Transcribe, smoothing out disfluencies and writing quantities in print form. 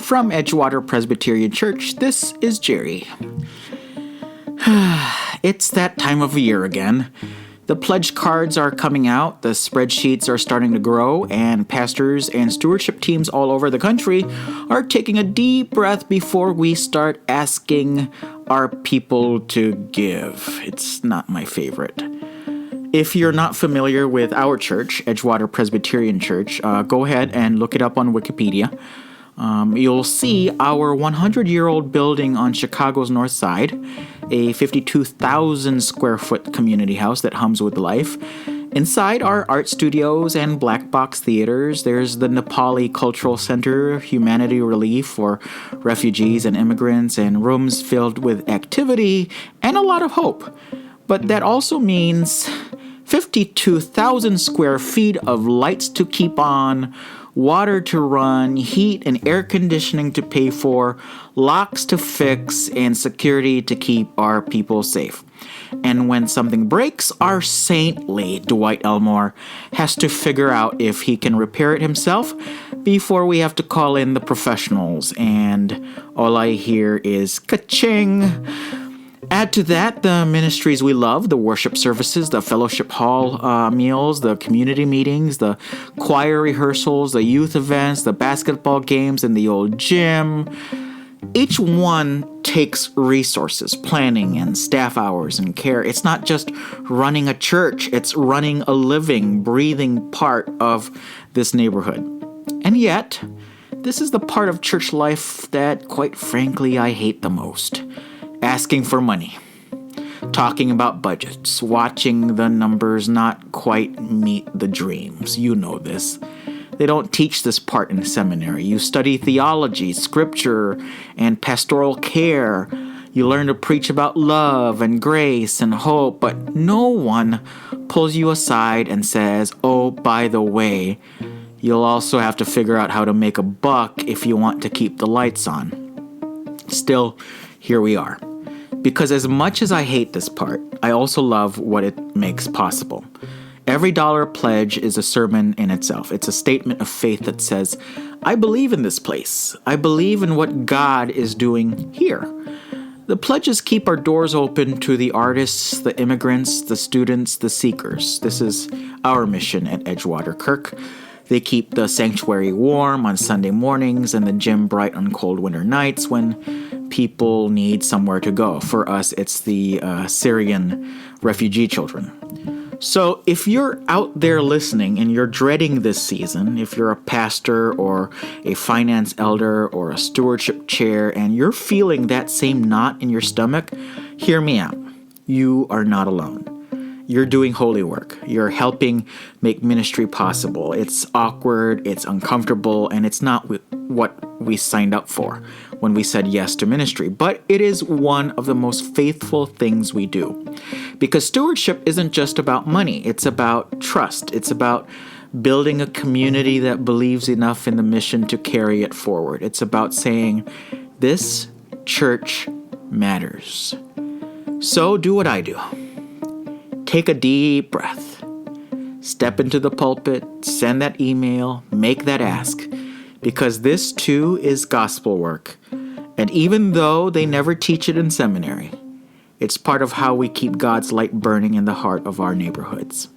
From Edgewater Presbyterian Church, this is Jerry. It's that time of year again. The pledge cards are coming out, the spreadsheets are starting to grow, and pastors and stewardship teams all over the country are taking a deep breath before we start asking our people to give. It's not my favorite. If you're not familiar with our church, Edgewater Presbyterian Church, go ahead and look it up on Wikipedia. You'll see our 100-year-old building on Chicago's north side, a 52,000 square foot community house that hums with life. Inside are art studios and black box theaters. There's the Nepali Cultural Center, humanity relief for refugees and immigrants, and rooms filled with activity and a lot of hope. But that also means 52,000 square feet of lights to keep on, water to run, heat and air conditioning to pay for, locks to fix, and security to keep our people safe. And when something breaks, our saintly Dwight Elmore has to figure out if he can repair it himself before we have to call in the professionals. And all I hear is ka-ching. Add to that the ministries we love, the worship services, the fellowship hall meals, the community meetings, the choir rehearsals, the youth events, the basketball games, and the old gym. Each one takes resources, planning, and staff hours and care. It's not just running a church, it's running a living, breathing part of this neighborhood. And yet, this is the part of church life that, quite frankly, I hate the most. Asking for money, talking about budgets, watching the numbers not quite meet the dreams. You know this. They don't teach this part in seminary. You study theology, scripture, and pastoral care. You learn to preach about love and grace and hope, but no one pulls you aside and says, oh, by the way, you'll also have to figure out how to make a buck if you want to keep the lights on. Still, here we are. Because as much as I hate this part, I also love what it makes possible. Every dollar pledge is a sermon in itself. It's a statement of faith that says, I believe in this place. I believe in what God is doing here. The pledges keep our doors open to the artists, the immigrants, the students, the seekers. This is our mission at Edgewater Kirk. They keep the sanctuary warm on Sunday mornings and the gym bright on cold winter nights when people need somewhere to go. For us, it's the Syrian refugee children. So if you're out there listening and you're dreading this season, if you're a pastor or a finance elder or a stewardship chair and you're feeling that same knot in your stomach, hear me out. You are not alone. You're doing holy work. You're helping make ministry possible. It's awkward, it's uncomfortable, and it's not what we signed up for when we said yes to ministry. But it is one of the most faithful things we do. Because stewardship isn't just about money. It's about trust. It's about building a community that believes enough in the mission to carry it forward. It's about saying, this church matters. So do what I do. Take a deep breath. Step into the pulpit, send that email, make that ask, because this too is gospel work. And even though they never teach it in seminary, it's part of how we keep God's light burning in the heart of our neighborhoods.